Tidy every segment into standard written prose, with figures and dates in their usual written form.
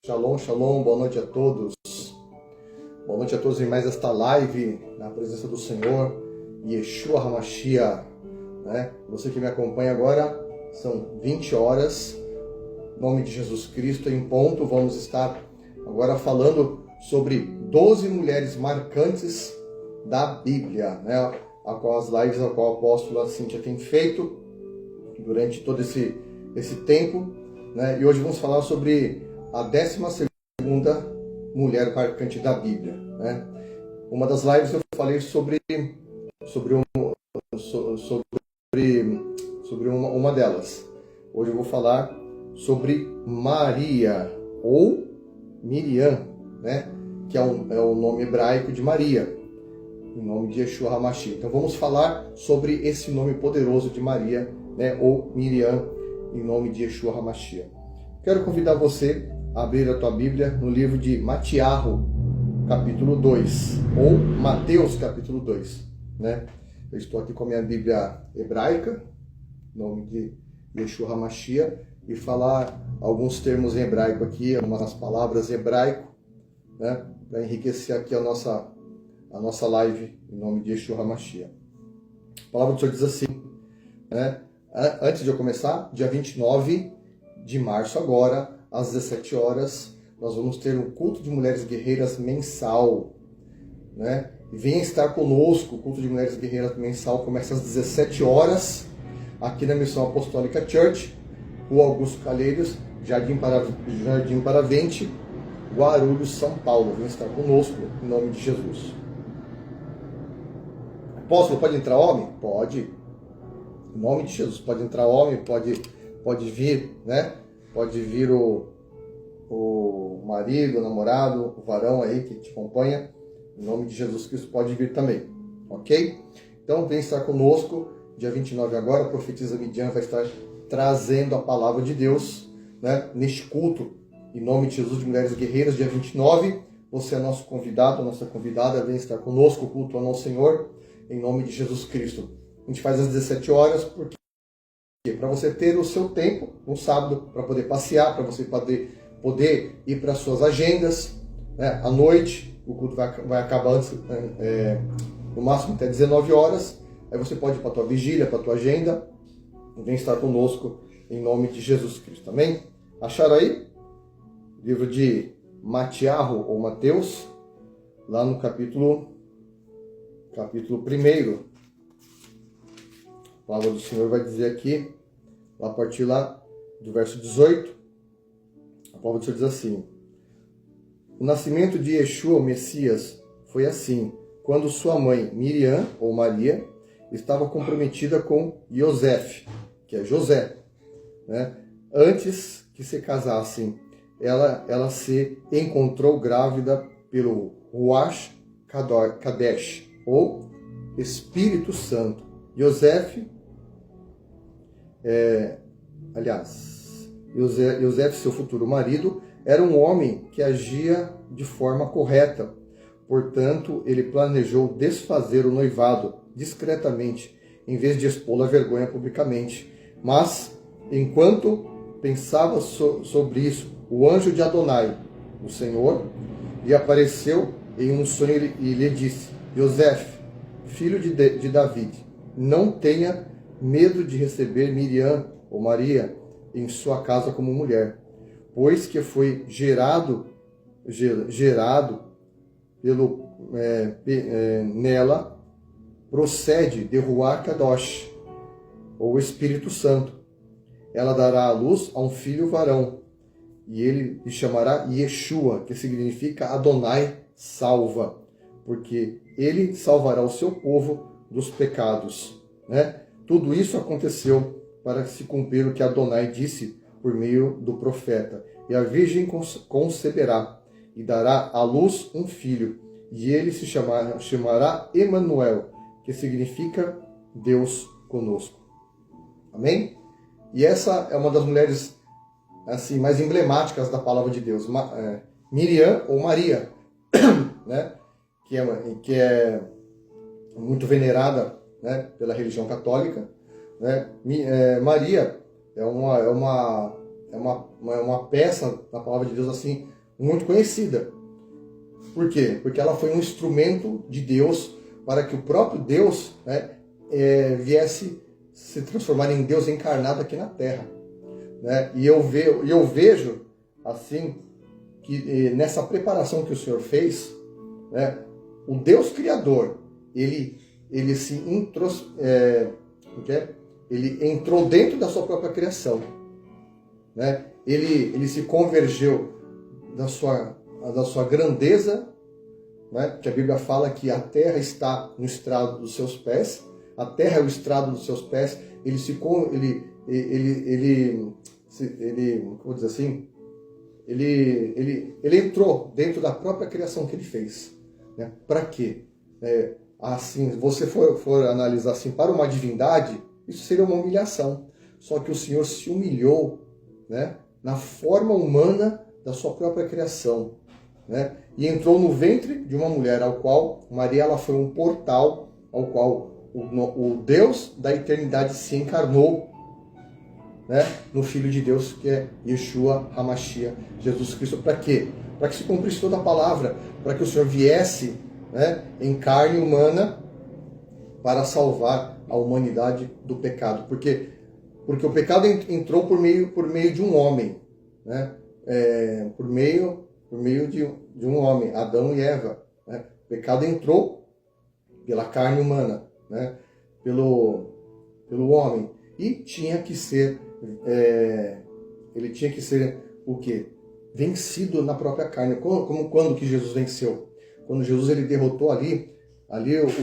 Shalom, shalom, boa noite a todos. Boa noite a todos em mais esta live, na presença do Senhor, Yeshua HaMashiach. Você que me acompanha agora, são 20 horas, em nome de Jesus Cristo, em ponto. Vamos estar agora falando sobre 12 mulheres marcantes da Bíblia, as lives a qual a apóstola Cíntia tem feito durante todo esse tempo, e hoje vamos falar sobre a 12ª mulher marcante da Bíblia. Uma das lives eu falei sobre uma delas. Hoje eu vou falar sobre Maria, ou Miriam, que é o nome hebraico de Maria, em nome de Yeshua HaMashiach. Então vamos falar sobre esse nome poderoso de Maria, ou Miriam, em nome de Yeshua HaMashiach. Quero convidar você a abrir a tua Bíblia no livro de Matiarro, capítulo 2, ou Mateus, capítulo 2. Eu estou aqui com a minha Bíblia hebraica, em nome de Yeshua HaMashiach, e falar alguns termos em hebraico aqui, algumas palavras em hebraico, para enriquecer aqui a nossa live, em nome de Yeshua HaMashiach. A palavra do Senhor diz assim, antes de eu começar, dia 29 de março agora, às 17 horas, nós vamos ter um culto de mulheres guerreiras mensal. Venha estar conosco, o culto de mulheres guerreiras mensal começa às 17 horas, aqui na Missão Apostólica Church, Rua Augusto Calheiros, Jardim Paravente, Guarulhos, São Paulo. Venha estar conosco, em nome de Jesus. Apóstolo, pode entrar homem? Pode. Em nome de Jesus, pode entrar homem, pode vir, Pode vir o marido, o namorado, o varão aí que te acompanha. Em nome de Jesus Cristo, pode vir também. Ok? Então, vem estar conosco. Dia 29 agora, a profetisa Midian vai estar trazendo a palavra de Deus, neste culto. Em nome de Jesus de Mulheres Guerreiras, dia 29. Você é nosso convidado, nossa convidada. Vem estar conosco, o culto ao nosso Senhor. Em nome de Jesus Cristo. A gente faz às 17 horas, porque para você ter o seu tempo no sábado, para poder passear, para você poder ir para as suas agendas, à noite, o culto vai acabar antes, no máximo até 19 horas, aí você pode ir para a tua vigília, para a tua agenda, e vem estar conosco em nome de Jesus Cristo, amém? Acharam aí? Livro de Matiarro ou Mateus, lá no capítulo 1. A palavra do Senhor vai dizer aqui, a partir lá do verso 18, a palavra do Senhor diz assim: o nascimento de Yeshua, o Messias, foi assim, quando sua mãe, Miriam, ou Maria, estava comprometida com Yosef, que é José. Antes que se casassem, ela se encontrou grávida pelo Ruach Kadesh, ou Espírito Santo. Yosef, Yosef, seu futuro marido, era um homem que agia de forma correta. Portanto, ele planejou desfazer o noivado discretamente, em vez de expô-la à vergonha publicamente. Mas, enquanto pensava sobre isso, o anjo de Adonai, o Senhor, lhe apareceu em um sonho e lhe disse: Yosef, filho de David, não tenha medo de receber Miriam ou Maria em sua casa como mulher, pois que foi gerado nela procede de Ruach Kadosh, ou Espírito Santo. Ela dará à luz a um filho varão, e ele lhe chamará Yeshua, que significa Adonai salva, porque ele salvará o seu povo dos pecados. Tudo isso aconteceu para se cumprir o que Adonai disse por meio do profeta. E a virgem conceberá e dará à luz um filho, e ele se chamará Emanuel, que significa Deus conosco. Amém? E essa é uma das mulheres assim mais emblemáticas da palavra de Deus, Miriam ou Maria, que é muito venerada, pela religião católica. Maria é uma peça da palavra de Deus assim muito conhecida. Por quê? Porque ela foi um instrumento de Deus para que o próprio Deus, né, viesse se transformar em Deus encarnado aqui na Terra. Né? E eu vejo, assim, que nessa preparação que o Senhor fez, né, o Deus Criador, ele entrou dentro da sua própria criação. Né? Ele se convergeu da sua grandeza, né? Que a Bíblia fala que a terra está no estrado dos seus pés, a terra é o estrado dos seus pés. Ele entrou dentro da própria criação que ele fez. Né? Para quê? Assim, se você for analisar assim, para uma divindade, isso seria uma humilhação. Só que o Senhor se humilhou, né, na forma humana da sua própria criação, né, e entrou no ventre de uma mulher, ao qual Maria ela foi um portal, ao qual o Deus da eternidade se encarnou, né, no Filho de Deus, que é Yeshua HaMashiach, Jesus Cristo. Para quê? Para que se cumprisse toda a palavra, para que o Senhor viesse, né, em carne humana para salvar a humanidade do pecado. Porque o pecado entrou por meio de um homem, né? Por meio de um homem, Adão e Eva. Né? O pecado entrou pela carne humana, né? pelo homem. E tinha que ser, ele tinha que ser o quê? Vencido na própria carne. Como quando que Jesus venceu? Quando Jesus ele derrotou ali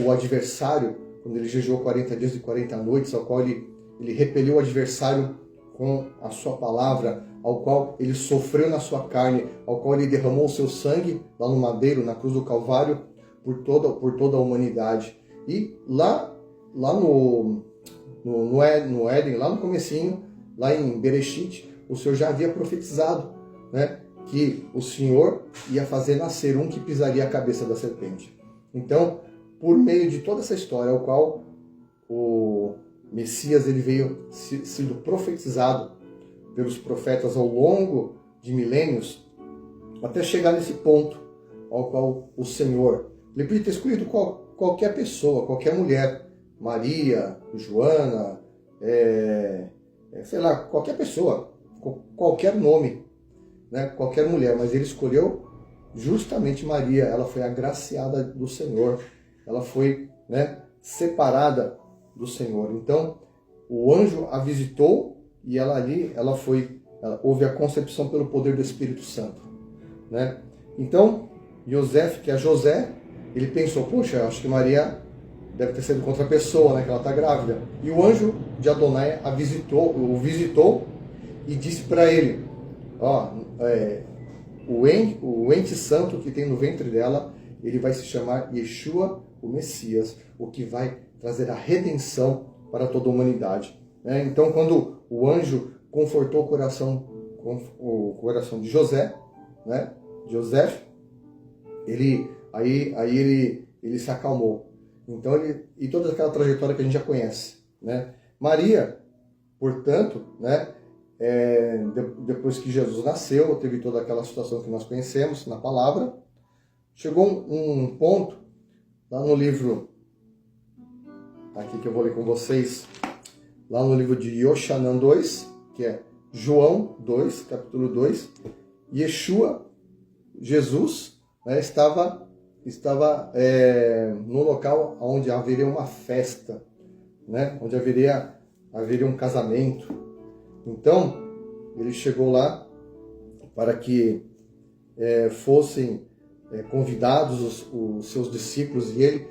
o adversário, quando ele jejuou 40 dias e 40 noites, ao qual ele repeliu o adversário com a sua palavra, ao qual ele sofreu na sua carne, ao qual ele derramou o seu sangue lá no madeiro, na cruz do Calvário, por toda a humanidade. E lá no Éden, lá no comecinho, lá em Bereshit, o Senhor já havia profetizado, né, que o Senhor ia fazer nascer um que pisaria a cabeça da serpente. Então, por meio de toda essa história, ao qual o Messias ele veio sido profetizado pelos profetas ao longo de milênios, até chegar nesse ponto ao qual o Senhor, ele podia ter escolhido qualquer pessoa, qualquer mulher, Maria, Joana, sei lá, qualquer pessoa, qualquer nome, né, qualquer mulher, mas ele escolheu justamente Maria. Ela foi agraciada do Senhor, ela foi, né, separada do Senhor. Então, o anjo a visitou e ela houve a concepção pelo poder do Espírito Santo, né? Então, Yosef, que é José, ele pensou, poxa, acho que Maria deve ter sido contra a pessoa, né, que ela está grávida. E o anjo de Adonai o visitou e disse para ele, o ente santo que tem no ventre dela, ele vai se chamar Yeshua, o Messias, o que vai trazer a redenção para toda a humanidade. Então, quando o anjo confortou o coração de José, né, José, ele se acalmou. Então, e toda aquela trajetória que a gente já conhece, né? Maria, portanto, né, depois que Jesus nasceu, teve toda aquela situação que nós conhecemos na palavra, chegou um ponto, lá no livro, aqui que eu vou ler com vocês, lá no livro de Yoshanan 2, que é João 2, capítulo 2, Yeshua, Jesus, né, estava no local onde haveria uma festa, né, onde haveria um casamento. Então, ele chegou lá para que fossem convidados os seus discípulos e ele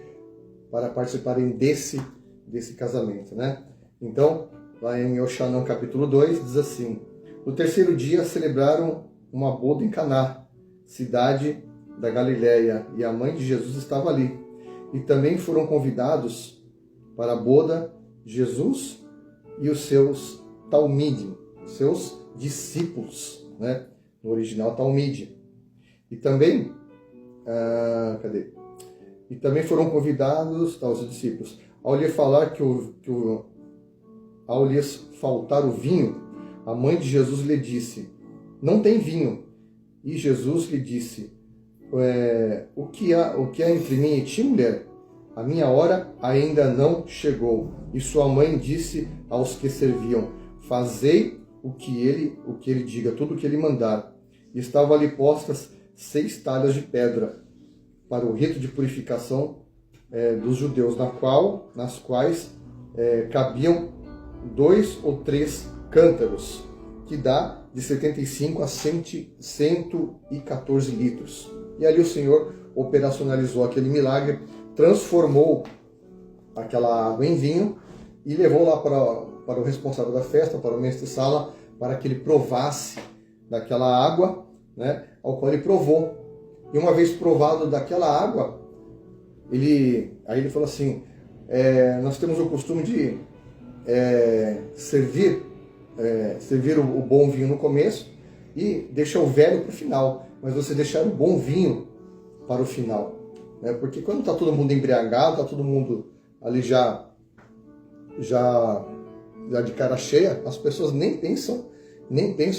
para participarem desse casamento, né? Então, lá em Yoshanan capítulo 2, diz assim: no terceiro dia celebraram uma boda em Caná, cidade da Galileia, e a mãe de Jesus estava ali. E também foram convidados para a boda Jesus e os seus talmidim, seus discípulos, né? No original talmid. E também E também foram convidados os discípulos. Ao lhe falar ao lhes faltar o vinho, a mãe de Jesus lhe disse: não tem vinho. E Jesus lhe disse, o que há entre mim e ti, mulher? A minha hora ainda não chegou. E sua mãe disse aos que serviam, fazei o que ele diga, tudo o que ele mandar. E estavam ali postas 6 talhas de pedra para o rito de purificação dos judeus, nas quais cabiam 2 ou 3 cântaros, que dá de 75 a 114 litros. E ali o Senhor operacionalizou aquele milagre, transformou aquela água em vinho e levou lá para o responsável da festa, para o mestre-sala, para que ele provasse daquela água, né, ao qual ele provou. E uma vez provado daquela água, ele falou assim, nós temos o costume de servir o bom vinho no começo e deixar o velho para o final, mas você deixar o bom vinho para o final, né? Porque quando está todo mundo embriagado, está todo mundo ali já de cara cheia, as pessoas nem pensam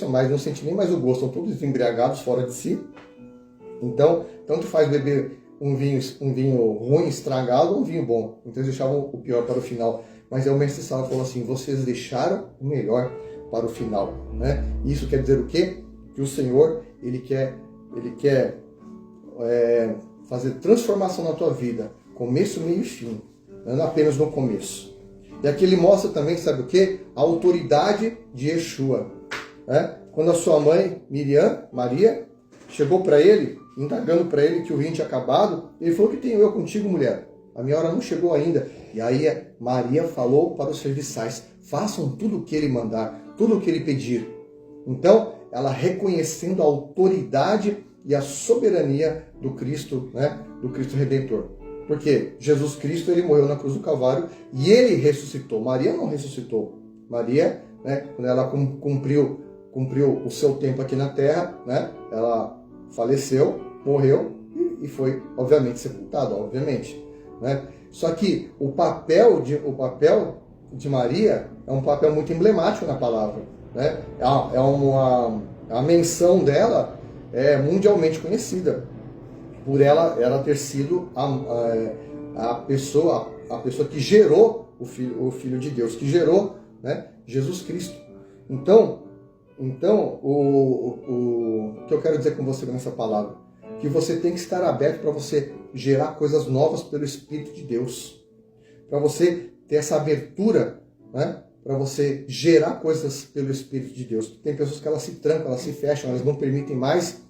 mais, não sentem nem mais o gosto, estão todos embriagados fora de si. Então, tanto faz beber um vinho ruim, estragado, ou um vinho bom. Então eles deixavam o pior para o final. Mas aí o mestre Sala falou assim, vocês deixaram o melhor para o final, né? Isso quer dizer o quê? Que o Senhor, ele quer fazer transformação na tua vida, começo, meio e fim, não apenas no começo. E aqui ele mostra também, sabe o quê? A autoridade de Yeshua, né? Quando a sua mãe, Maria, chegou para ele, indagando para ele que o vinho tinha acabado, ele falou, que tenho eu contigo, mulher? A minha hora não chegou ainda. E aí Maria falou para os serviçais, façam tudo o que ele mandar, tudo o que ele pedir. Então, ela reconhecendo a autoridade e a soberania do Cristo, né? Do Cristo Redentor. Porque Jesus Cristo, ele morreu na cruz do Calvário e ele ressuscitou. Maria não ressuscitou. Maria, né, quando ela cumpriu o seu tempo aqui na terra, né, ela faleceu, morreu e foi, obviamente, sepultada, obviamente. Né? Só que o papel de Maria é um papel muito emblemático na palavra. Né? A menção dela é mundialmente conhecida por ela ter sido a pessoa que gerou o Filho de Deus, que gerou, né, Jesus Cristo. Então o que eu quero dizer com você nessa palavra? Que você tem que estar aberto para você gerar coisas novas pelo Espírito de Deus. Para você ter essa abertura, né? Para você gerar coisas pelo Espírito de Deus. Tem pessoas que elas se trancam, elas se fecham, elas não permitem mais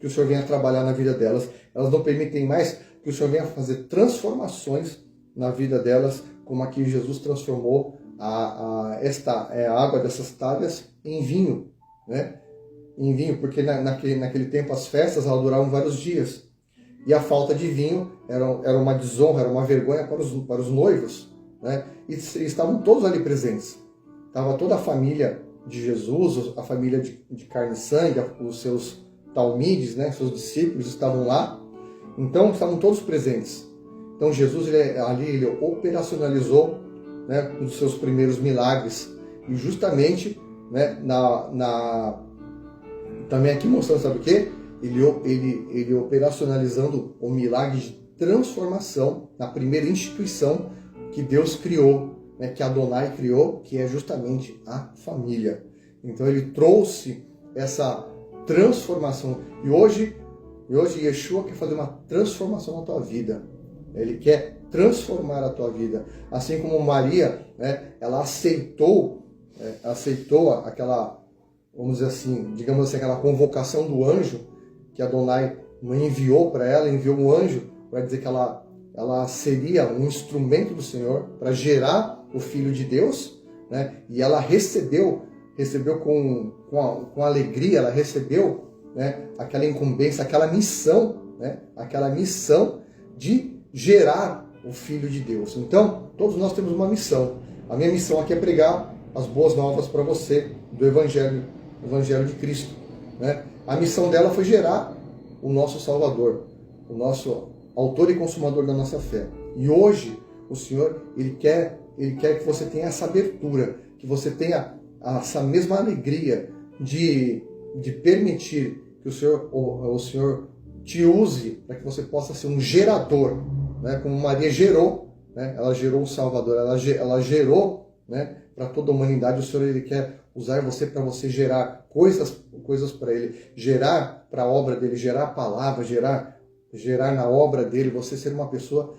que o Senhor venha trabalhar na vida delas. Elas não permitem mais que o Senhor venha fazer transformações na vida delas, como aqui Jesus transformou a água dessas talhas em vinho, né? Em vinho, porque naquele tempo as festas duravam vários dias. E a falta de vinho era uma desonra, era uma vergonha para os noivos, né? E estavam todos ali presentes. Estava toda a família de Jesus, a família de carne e sangue, os seus talmides, né? Seus discípulos estavam lá. Então estavam todos presentes. Então Jesus ele operacionalizou, né, um dos seus primeiros milagres. E justamente, né, também aqui mostrando, sabe o quê? Ele operacionalizando o milagre de transformação na primeira instituição que Deus criou, né, que Adonai criou, que é justamente a família. Então ele trouxe essa transformação. E hoje Yeshua quer fazer uma transformação na tua vida. Ele quer transformar a tua vida. Assim como Maria, né, ela aceitou aquela, vamos dizer assim, digamos assim, aquela convocação do anjo que Adonai enviou para ela, enviou um anjo para dizer que ela seria um instrumento do Senhor para gerar o Filho de Deus, né? E ela recebeu com alegria, ela recebeu, né, aquela incumbência, aquela missão, né? Aquela missão de gerar o Filho de Deus. Então, todos nós temos uma missão. A minha missão aqui é pregar as boas novas para você do Evangelho de Cristo, né? A missão dela foi gerar o nosso Salvador, o nosso autor e consumador da nossa fé. E hoje o Senhor ele quer que você tenha essa abertura, que você tenha essa mesma alegria de permitir que o Senhor te use para que você possa ser um gerador, né? Como Maria gerou, né? Ela gerou o Salvador, ela gerou, né? Para toda a humanidade. O Senhor, Ele quer usar você para você gerar coisas para Ele, gerar para a obra dEle, gerar a palavra, gerar na obra dEle, você ser uma pessoa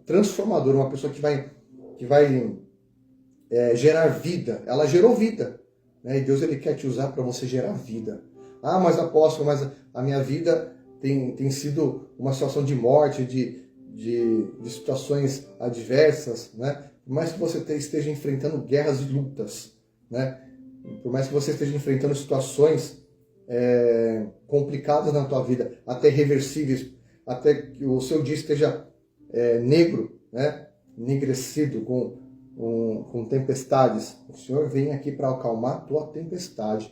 transformadora, uma pessoa que vai gerar vida. Ela gerou vida, né? E Deus, Ele quer te usar para você gerar vida. Ah, mas apóstolo, mas a minha vida tem sido uma situação de morte, de situações adversas, né? Por mais que você esteja enfrentando guerras e lutas, né? Por mais que você esteja enfrentando situações complicadas na tua vida, até irreversíveis, até que o seu dia esteja negro, né? Enegrecido com tempestades, o Senhor vem aqui para acalmar a tua tempestade,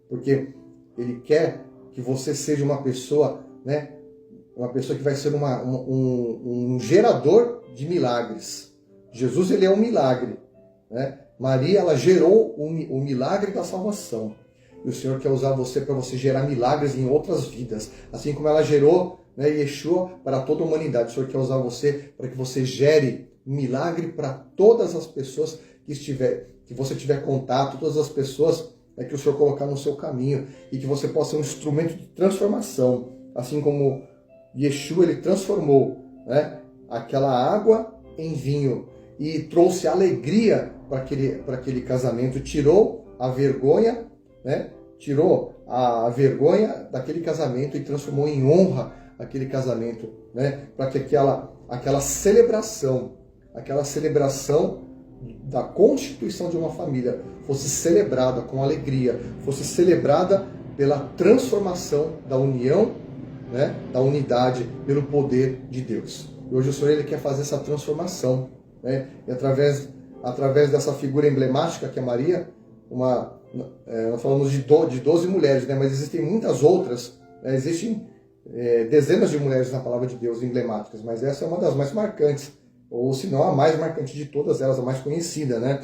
porque Ele quer que você seja uma pessoa, né? Uma pessoa que vai ser um gerador de milagres. Jesus, Ele é um milagre, né? Maria, ela gerou o milagre da salvação. E o Senhor quer usar você para você gerar milagres em outras vidas. Assim como ela gerou, né, Yeshua para toda a humanidade. O Senhor quer usar você para que você gere milagre para todas as pessoas que você tiver contato, todas as pessoas que o Senhor colocar no seu caminho. E que você possa ser um instrumento de transformação. Assim como Yeshua, Ele transformou, né, aquela água em vinho e trouxe alegria para aquele casamento, tirou a vergonha, né? Tirou a vergonha daquele casamento e transformou em honra aquele casamento, né? Para que aquela celebração da constituição de uma família fosse celebrada com alegria, fosse celebrada pela transformação da união, né? Da unidade, pelo poder de Deus. E hoje o Senhor, Ele quer fazer essa transformação, né? E através dessa figura emblemática que é Maria, nós falamos de 12 mulheres, né? Mas existem muitas outras, né? Existem dezenas de mulheres na palavra de Deus emblemáticas, mas essa é uma das mais marcantes, ou se não a mais marcante de todas elas, a mais conhecida, né?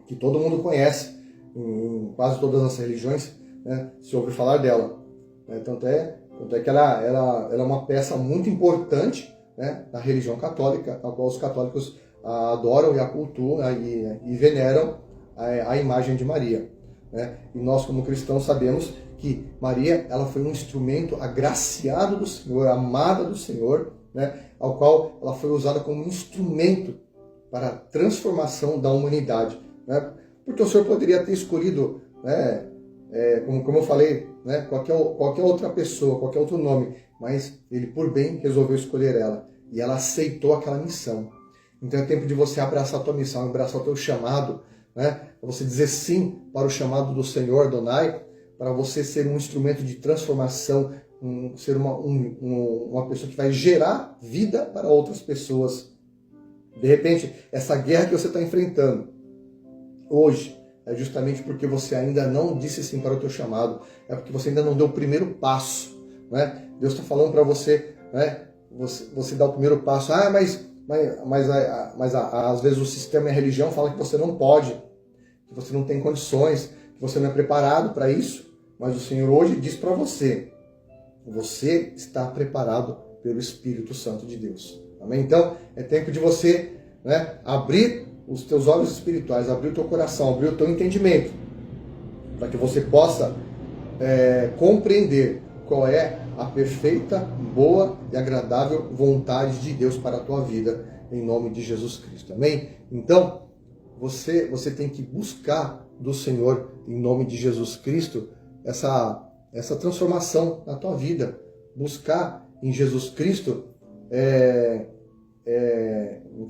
Que todo mundo conhece, em quase todas as religiões, né? Se ouve falar dela, né? Tanto é que ela é uma peça muito importante, né, na religião católica, a qual os católicos adoram e a cultuam e veneram a imagem de Maria, né? E nós, como cristãos, sabemos que Maria, ela foi um instrumento agraciado do Senhor, amada do Senhor, né, ao qual ela foi usada como instrumento para a transformação da humanidade, né? Porque o Senhor poderia ter escolhido, né, como eu falei, né, qualquer outra pessoa, qualquer outro nome, mas Ele, por bem, resolveu escolher ela. E ela aceitou aquela missão. Então é tempo de você abraçar a tua missão, abraçar o teu chamado, né? Para você dizer sim para o chamado do Senhor, Adonai, para você ser um instrumento de transformação, ser uma pessoa que vai gerar vida para outras pessoas. De repente, essa guerra que você está enfrentando hoje, é justamente porque você ainda não disse sim para o teu chamado, é porque você ainda não deu o primeiro passo, né? Deus está falando para você, né? Você dá o primeiro passo. Mas às vezes o sistema e a religião fala que você não pode, que você não tem condições, que você não é preparado para isso. Mas o Senhor hoje diz para você está preparado pelo Espírito Santo de Deus. Amém? Então é tempo de você, né, abrir os teus olhos espirituais, abrir o teu coração, abrir o teu entendimento, para que você possa compreender qual é a perfeita, boa e agradável vontade de Deus para a tua vida, em nome de Jesus Cristo. Amém? Então, você tem que buscar do Senhor, em nome de Jesus Cristo, essa transformação na tua vida. Buscar em Jesus Cristo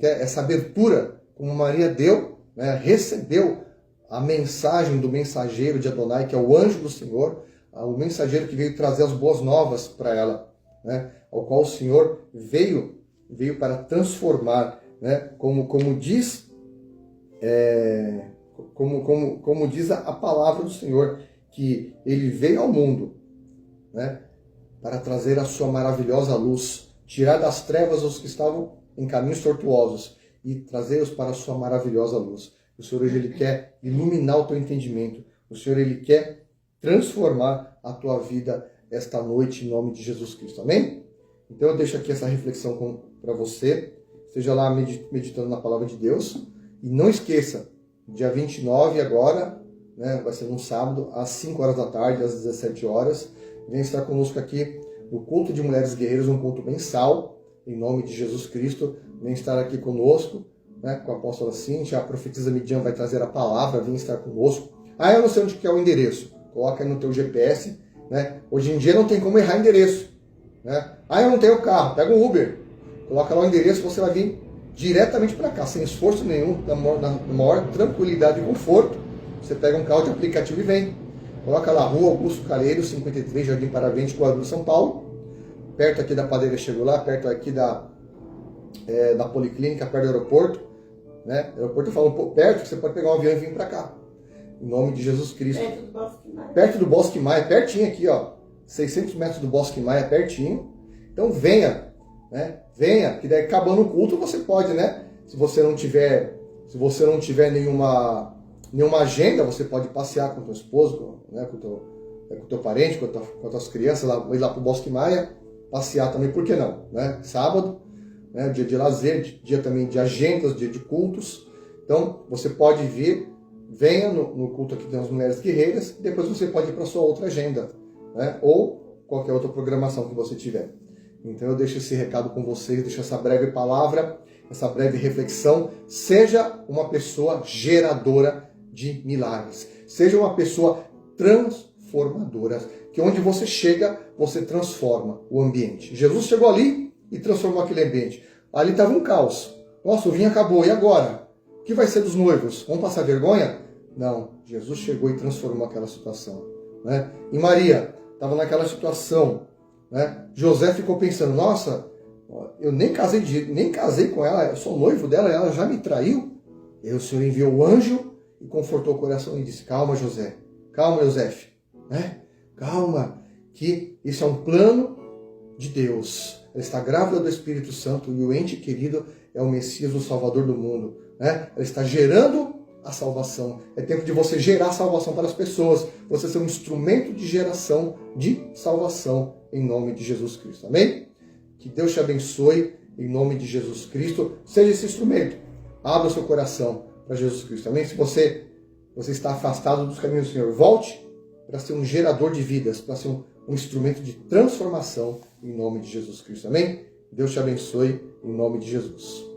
essa abertura, como Maria deu, né, recebeu a mensagem do mensageiro de Adonai, que é o anjo do Senhor, o mensageiro que veio trazer as boas novas para ela, né, ao qual o Senhor veio para transformar, né, como diz a palavra do Senhor, que Ele veio ao mundo, né, para trazer a sua maravilhosa luz, tirar das trevas os que estavam em caminhos tortuosos e trazer-os para a sua maravilhosa luz. O Senhor hoje, Ele quer iluminar o teu entendimento. O Senhor, Ele quer transformar a tua vida esta noite em nome de Jesus Cristo. Amém? Então eu deixo aqui essa reflexão para você. Esteja lá meditando na palavra de Deus. E não esqueça, dia 29 agora, né, vai ser um sábado, às 5 horas da tarde, às 17 horas. Vem estar conosco aqui no culto de Mulheres Guerreiras, um culto mensal, em nome de Jesus Cristo. Vem estar aqui conosco, né, com a apóstola Cíntia, a profetisa Midian vai trazer a palavra, vem estar conosco. Eu não sei onde que é o endereço. Coloca aí no teu GPS, né? Hoje em dia não tem como errar endereço, né? Eu não tenho carro, pega um Uber. Coloca lá o endereço, você vai vir diretamente para cá, sem esforço nenhum, na maior tranquilidade e conforto. Você pega um carro de aplicativo e vem. Coloca lá, Rua Augusto Calheiro, 53, Jardim Paravente, Guarulhos, São Paulo. Perto aqui da Padaria Chegou Lá, perto aqui da Policlínica, perto do aeroporto. Né? O aeroporto eu falo um pouco perto, que você pode pegar um avião e vir para cá. Em nome de Jesus Cristo. Perto do Bosque Maia. Perto do Bosque Maia, pertinho aqui, ó. 600 metros do Bosque Maia, pertinho. Então venha, né? Venha, que daí acabando o culto você pode, né? Se você não tiver nenhuma agenda, você pode passear com o teu esposo, né? com o teu parente, com as tuas crianças, ir lá pro Bosque Maia, passear também, por que não? Né? Sábado, né? Dia de lazer, dia também de agendas, dia de cultos. Então você pode vir, venha no culto aqui das Mulheres Guerreiras, e depois você pode ir para sua outra agenda, né? Ou qualquer outra programação que você tiver. Então eu deixo esse recado com vocês, deixo essa breve palavra, essa breve reflexão. Seja uma pessoa geradora de milagres. Seja uma pessoa transformadora. Que onde você chega, você transforma o ambiente. Jesus chegou ali e transformou aquele ambiente. Ali estava um caos. Nossa, o vinho acabou, e agora? O que vai ser dos noivos? Vão passar vergonha? Não, Jesus chegou e transformou aquela situação. Né? E Maria estava naquela situação. Né? José ficou pensando, nossa, eu nem casei com ela, eu sou noivo dela, ela já me traiu. E o Senhor enviou o anjo e confortou o coração e disse, calma José, calma José, né? Calma, que isso é um plano de Deus. Ela está grávida do Espírito Santo e o ente querido é o Messias, o Salvador do mundo. Né? Ela está gerando a salvação. É tempo de você gerar salvação para as pessoas. Você ser um instrumento de geração de salvação em nome de Jesus Cristo. Amém? Que Deus te abençoe em nome de Jesus Cristo. Seja esse instrumento. Abra o seu coração para Jesus Cristo. Amém? Se você está afastado dos caminhos do Senhor, volte para ser um gerador de vidas, para ser um instrumento de transformação em nome de Jesus Cristo. Amém? Deus te abençoe em nome de Jesus.